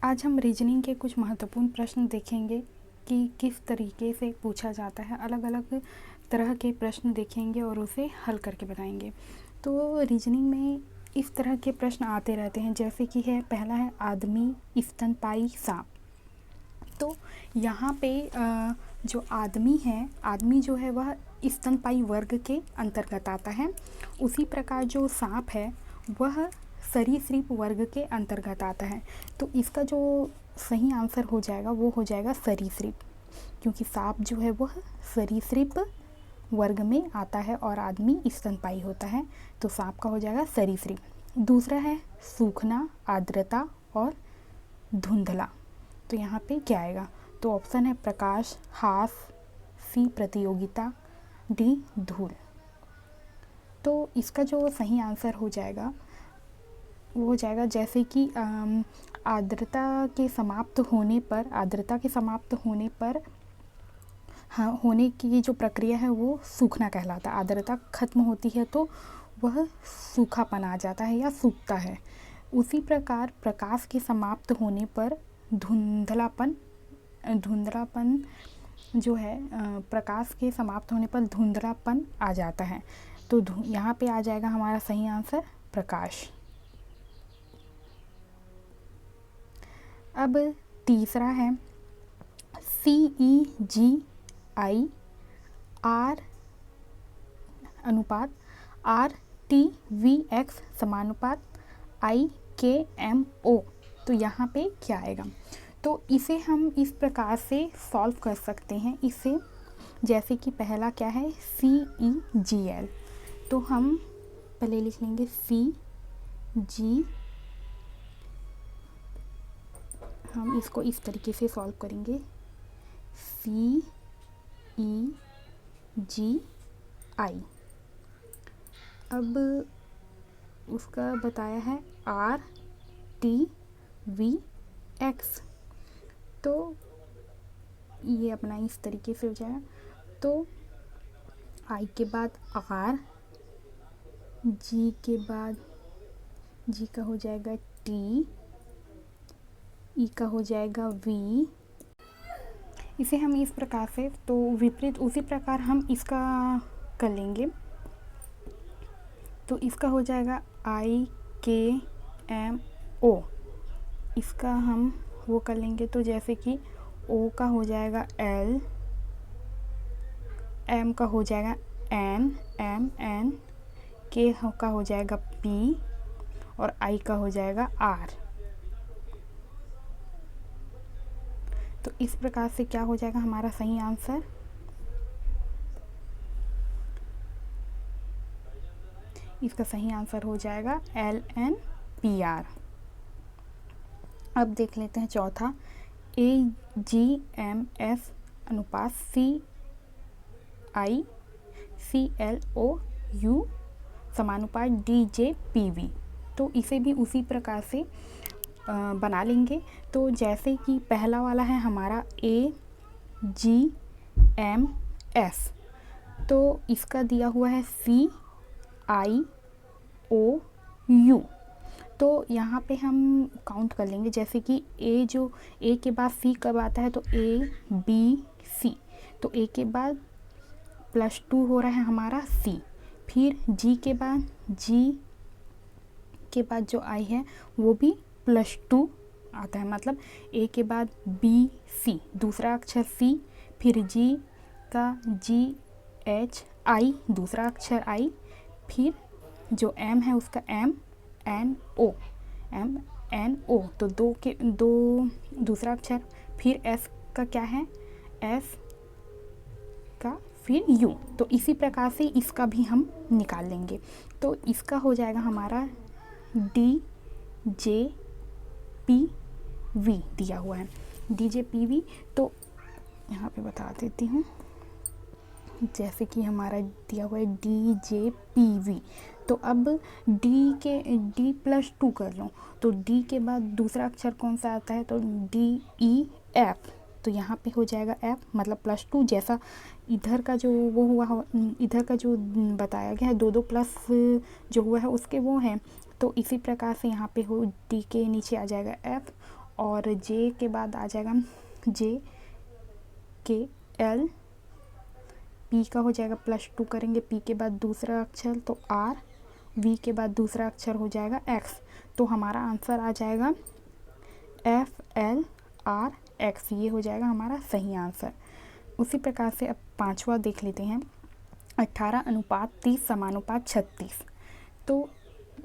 आज हम रीजनिंग के कुछ महत्वपूर्ण प्रश्न देखेंगे कि किस तरीके से पूछा जाता है। अलग अलग तरह के प्रश्न देखेंगे और उसे हल करके बताएंगे। तो रीजनिंग में इस तरह के प्रश्न आते रहते हैं, जैसे कि पहला है आदमी स्तनपायी सांप। तो यहाँ पे जो आदमी है, आदमी जो है वह स्तनपायी वर्ग के अंतर्गत आता है। उसी प्रकार जो सांप है वह सरीसृप वर्ग के अंतर्गत आता है। तो इसका जो सही आंसर हो जाएगा वो हो जाएगा सरीसृप, क्योंकि सांप जो है वह सरीसृप वर्ग में आता है और आदमी स्तनपायी होता है। तो सांप का हो जाएगा सरीसृप। दूसरा है सूखना, आर्द्रता और धुंधला। तो यहाँ पे क्या आएगा? तो ऑप्शन है प्रकाश, हास, सी प्रतियोगिता, डी धूल। तो इसका जो सही आंसर हो जाएगा वो हो जाएगा, जैसे कि आर्द्रता के समाप्त होने पर हाँ, होने की जो प्रक्रिया है वो सूखना कहलाता है। आर्द्रता खत्म होती है तो वह सूखापन आ जाता है या सूखता है। उसी प्रकार प्रकाश के समाप्त होने पर धुंधलापन जो है, प्रकाश के समाप्त होने पर धुंधलापन आ जाता है। तो यहाँ पे आ जाएगा हमारा सही आंसर प्रकाश। अब तीसरा है CEGI R अनुपात RTVX समानुपात IKMO। तो यहाँ पे क्या आएगा? तो इसे हम इस प्रकार से सॉल्व कर सकते हैं इसे, जैसे कि पहला क्या है CEGL। तो हम पहले लिख लेंगे CG, हम इसको इस तरीके से सॉल्व करेंगे CEGI। अब उसका बताया है RTVX, तो ये अपना इस तरीके से हो जाएगा। तो I के बाद R, G के बाद G का हो जाएगा T, E का हो जाएगा V। इसे हम इस प्रकार से, तो विपरीत उसी प्रकार हम इसका कर लेंगे। तो इसका हो जाएगा IKMO। इसका हम वो कर लेंगे, तो जैसे कि O का हो जाएगा L, M का हो जाएगा N, K का हो जाएगा P और I का हो जाएगा R। तो इस प्रकार से क्या हो जाएगा हमारा सही आंसर? इसका सही आंसर हो जाएगा LNPR। अब देख लेते हैं चौथा AGMF अनुपात CICLOU समानुपात DJPV। तो इसे भी उसी प्रकार से बना लेंगे। तो जैसे कि पहला वाला है हमारा AGMF, तो इसका दिया हुआ है CIOU। तो यहाँ पे हम काउंट कर लेंगे, जैसे कि A के बाद C कब आता है, तो ABC। तो A के बाद +2 हो रहा है हमारा C, फिर G के बाद जो I है वो भी +2 आता है। मतलब A के बाद BC, दूसरा अक्षर C, फिर G का GHI, दूसरा अक्षर I, फिर जो M है उसका MNO। तो दो दूसरा अक्षर, फिर S का क्या है, S का फिर U। तो इसी प्रकार से इसका भी हम निकाल लेंगे। तो इसका हो जाएगा हमारा DJPV दिया हुआ है, DJPV। तो यहाँ पे बता देती हूँ, जैसे कि हमारा दिया हुआ है DJPV। तो अब D+2 कर लो, तो D के बाद दूसरा अक्षर कौन सा आता है, तो DEF। तो यहाँ पे हो जाएगा F, मतलब +2। जैसा इधर का जो वो हुआ, इधर का जो बताया गया है 2 प्लस जो हुआ है उसके वो हैं। तो इसी प्रकार से यहाँ पे हो D के नीचे आ जाएगा F और जे के बाद आ जाएगा जे के एल, पी का हो जाएगा +2 करेंगे, पी के बाद दूसरा अक्षर तो आर, वी के बाद दूसरा अक्षर हो जाएगा एक्स। तो हमारा आंसर आ जाएगा FLRX, ये हो जाएगा हमारा सही आंसर। उसी प्रकार से अब पांचवा देख लेते हैं, 18:30 = 36। तो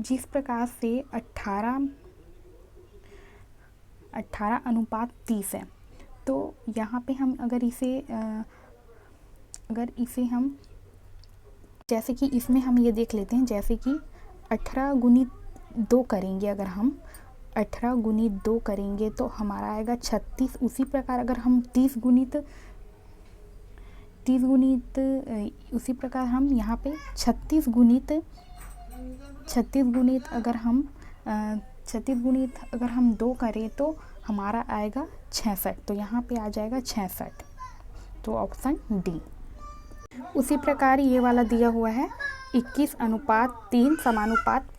जिस प्रकार से 18:30 है, तो यहाँ पे हम अगर इसे हम जैसे कि इसमें हम ये देख लेते हैं, जैसे कि 18 गुणित 2 करेंगे, अगर हम 18 गुणित 2 करेंगे तो हमारा आएगा 36। उसी प्रकार अगर हम 30 गुणित उसी प्रकार हम यहाँ पे 36 गुणित अगर हम 2 करें तो हमारा आएगा 66। तो यहाँ पे आ जाएगा 66, तो ऑप्शन डी। उसी प्रकार ये वाला दिया हुआ है 21:3 =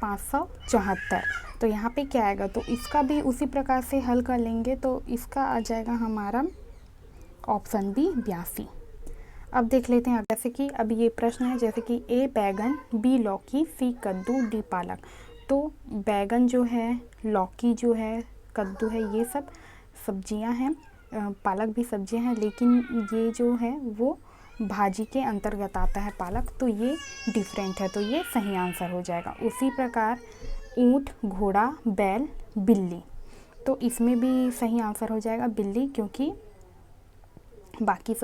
574। तो यहाँ पे क्या आएगा, तो इसका भी उसी प्रकार से हल कर लेंगे, तो इसका आ जाएगा हमारा ऑप्शन बी 82। अब देख लेते हैं, जैसे कि अब ये प्रश्न है, जैसे कि ए बैगन, बी लौकी, सी कद्दू, डी पालक। तो बैगन जो है, लौकी जो है, कद्दू है, ये सब सब्जियां हैं, पालक भी सब्जियां हैं, लेकिन ये जो है वो भाजी के अंतर्गत आता है पालक, तो ये डिफरेंट है, तो ये सही आंसर हो जाएगा। उसी प्रकार ऊँट, घोड़ा, बैल, बिल्ली, तो इसमें भी सही आंसर हो जाएगा बिल्ली, क्योंकि बाकी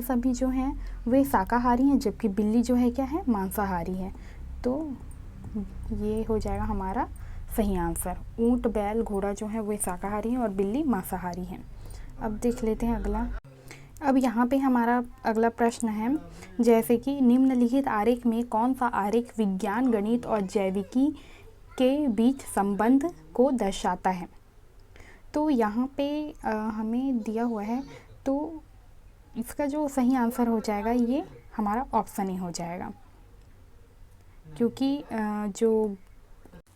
सभी जो हैं वे शाकाहारी हैं, जबकि बिल्ली जो है क्या है, मांसाहारी है। तो ये हो जाएगा हमारा सही आंसर। ऊँट, बैल, घोड़ा जो है वे शाकाहारी हैं और बिल्ली मांसाहारी हैं। अब देख लेते हैं अगला। अब यहाँ पे हमारा अगला प्रश्न है, जैसे कि निम्नलिखित आरेख में कौन सा आरेख विज्ञान, गणित और जैविकी के बीच संबंध को दर्शाता है। तो यहाँ पे हमें दिया हुआ है, तो इसका जो सही आंसर हो जाएगा ये हमारा ऑप्शन ही हो जाएगा, क्योंकि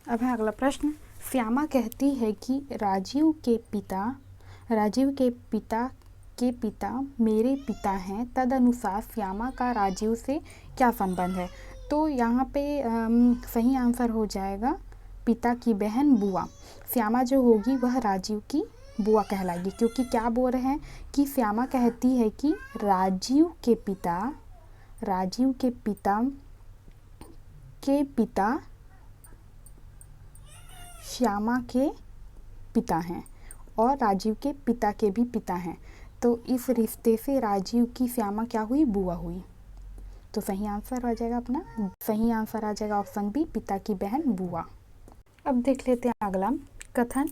अब है अगला प्रश्न। श्यामा कहती है कि राजीव के पिता मेरे पिता हैं, तदनुसार श्यामा का राजीव से क्या संबंध है। तो यहाँ पे सही आंसर हो जाएगा पिता की बहन बुआ। श्यामा जो होगी वह राजीव की बुआ कहलाएगी, क्योंकि क्या बोल रहे हैं कि श्यामा कहती है कि राजीव के पिता श्यामा के पिता हैं और राजीव के पिता के भी पिता हैं, तो इस रिश्ते से राजीव की श्यामा क्या हुई, बुआ हुई। तो सही आंसर आ जाएगा ऑप्शन बी, पिता की बहन बुआ। अब देख लेते हैं अगला कथन।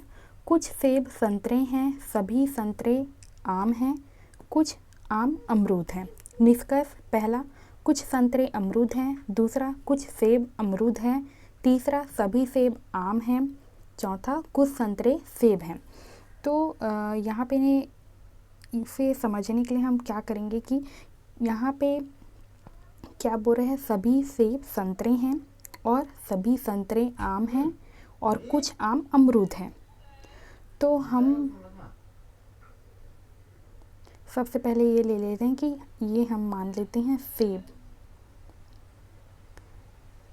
कुछ सेब संतरे हैं, सभी संतरे आम हैं, कुछ आम अमरूद हैं। निष्कर्ष, पहला कुछ संतरे अमरूद हैं, दूसरा कुछ सेब अमरूद हैं, तीसरा सभी सेब आम हैं, चौथा कुछ संतरे सेब हैं। तो यहाँ पे इसे समझने के लिए हम क्या करेंगे कि यहाँ पे क्या बोल रहे हैं, सभी सेब संतरे हैं और सभी संतरे आम हैं और कुछ आम अमरूद हैं। तो हम सबसे पहले ये ले लेते हैं कि ये हम मान लेते हैं सेब,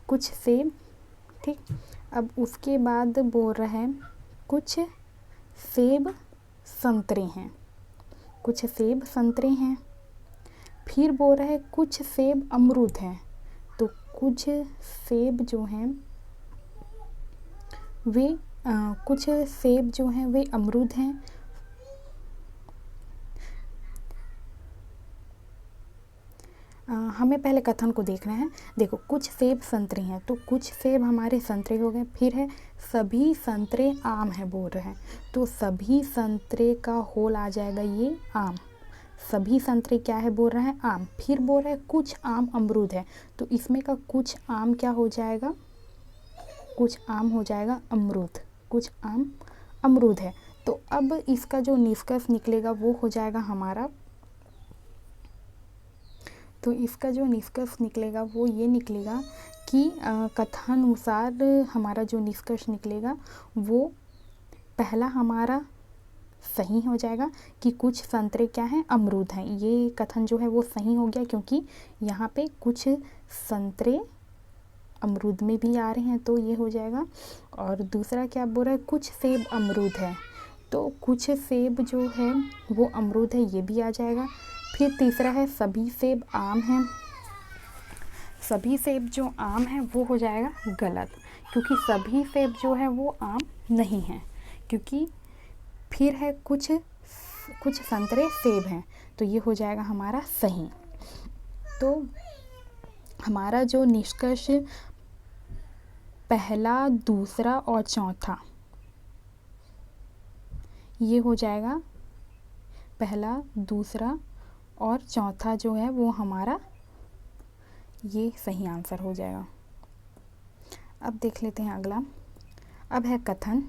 कुछ सेब, ठीक। अब उसके बाद बोल रहे हैं कुछ सेब संतरे हैं, फिर बोल रहे हैं कुछ सेब अमरूद हैं, तो कुछ सेब जो हैं वे अमरूद हैं। हमें पहले कथन को देखना है। देखो, कुछ सेब संतरे हैं, तो कुछ सेब हमारे संतरे हो गए, फिर है सभी संतरे आम है बोल रहे हैं, तो सभी संतरे का होल आ जाएगा ये आम। सभी संतरे क्या है बोल रहे हैं, आम। फिर बोल रहे हैं कुछ आम अमरूद है, तो इसमें का कुछ आम क्या हो जाएगा, कुछ आम हो जाएगा अमरूद, कुछ आम अमरूद है। तो अब इसका जो निष्कर्ष निकलेगा वो हो जाएगा हमारा, तो इसका जो निष्कर्ष निकलेगा वो ये निकलेगा कि कथानुसार हमारा जो निष्कर्ष निकलेगा वो पहला हमारा सही हो जाएगा कि कुछ संतरे क्या हैं, अमरूद हैं। ये कथन जो है वो सही हो गया क्योंकि यहाँ पे कुछ संतरे अमरूद में भी आ रहे हैं, तो ये हो जाएगा। और दूसरा क्या बोल रहा है, कुछ सेब अमरूद है, तो कुछ सेब जो है वो अमरूद है, ये भी आ जाएगा। फिर तीसरा है सभी सेब आम हैं, सभी सेब जो आम हैं वो हो जाएगा गलत, क्योंकि सभी सेब जो है वो आम नहीं हैं। क्योंकि फिर है कुछ संतरे सेब हैं, तो ये हो जाएगा हमारा सही। तो हमारा जो निष्कर्ष पहला, दूसरा और चौथा, ये हो जाएगा पहला, दूसरा और चौथा जो है वो हमारा ये सही आंसर हो जाएगा। अब देख लेते हैं अगला। अब है कथन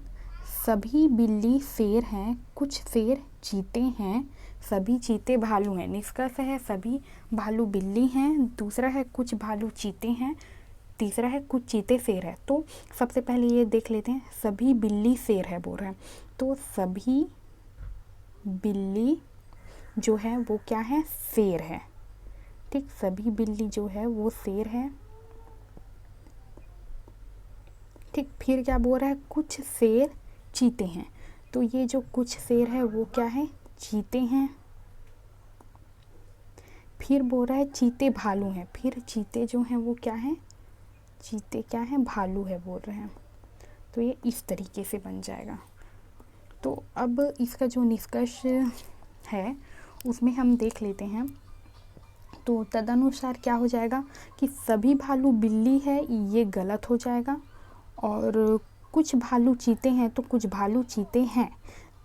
सभी बिल्ली शेर हैं, कुछ शेर चीते हैं, सभी चीते भालू हैं। निष्कर्ष है सभी भालू बिल्ली हैं, दूसरा है कुछ भालू चीते हैं, तीसरा है कुछ चीते शेर है। तो सबसे पहले ये देख लेते हैं, सभी बिल्ली शेर है बोल रहे हैं, तो सभी बिल्ली जो है वो क्या है, शेर है। ठीक, सभी बिल्ली जो है वो शेर है। ठीक, फिर क्या बोल रहा है, कुछ शेर चीते हैं, तो ये जो कुछ शेर है वो क्या है, चीते हैं। फिर बोल रहा है चीते भालू हैं, फिर चीते जो हैं वो क्या है, चीते क्या है, भालू है बोल रहे हैं। तो ये इस तरीके से बन जाएगा। तो अब इसका जो निष्कर्ष है उसमें हम देख लेते हैं। तो तदनुसार क्या हो जाएगा कि सभी भालू बिल्ली है, ये गलत हो जाएगा। और कुछ भालू चीते हैं, तो कुछ भालू चीते हैं,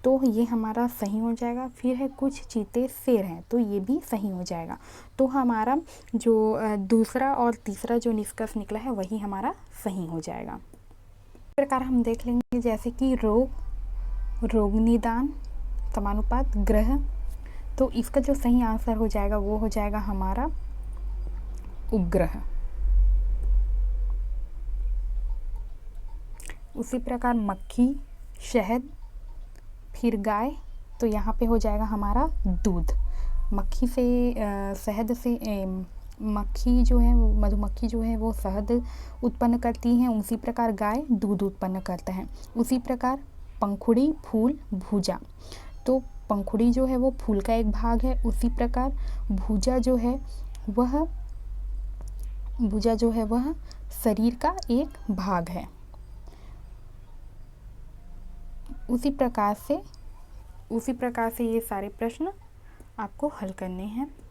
तो ये हमारा सही हो जाएगा। फिर है कुछ चीते शेर हैं, तो ये भी सही हो जाएगा। तो हमारा जो दूसरा और तीसरा जो निष्कर्ष निकला है वही हमारा सही हो जाएगा। इस प्रकार हम देख लेंगे जैसे कि रोग निदान, समानुपात, ग्रह। तो इसका जो सही आंसर हो जाएगा वो हो जाएगा हमारा उपग्रह। उसी प्रकार मक्खी, शहद, फिर गाय, तो यहाँ पे हो जाएगा हमारा दूध। मक्खी से शहद से मक्खी जो है, मधुमक्खी जो है वो शहद उत्पन्न करती हैं, उसी प्रकार गाय दूध उत्पन्न करता है। उसी प्रकार पंखुड़ी, फूल, भूजा, तो पंखुड़ी जो है वो फूल का एक भाग है, उसी प्रकार भूजा जो है वह शरीर का एक भाग है। उसी प्रकार से ये सारे प्रश्न आपको हल करने हैं।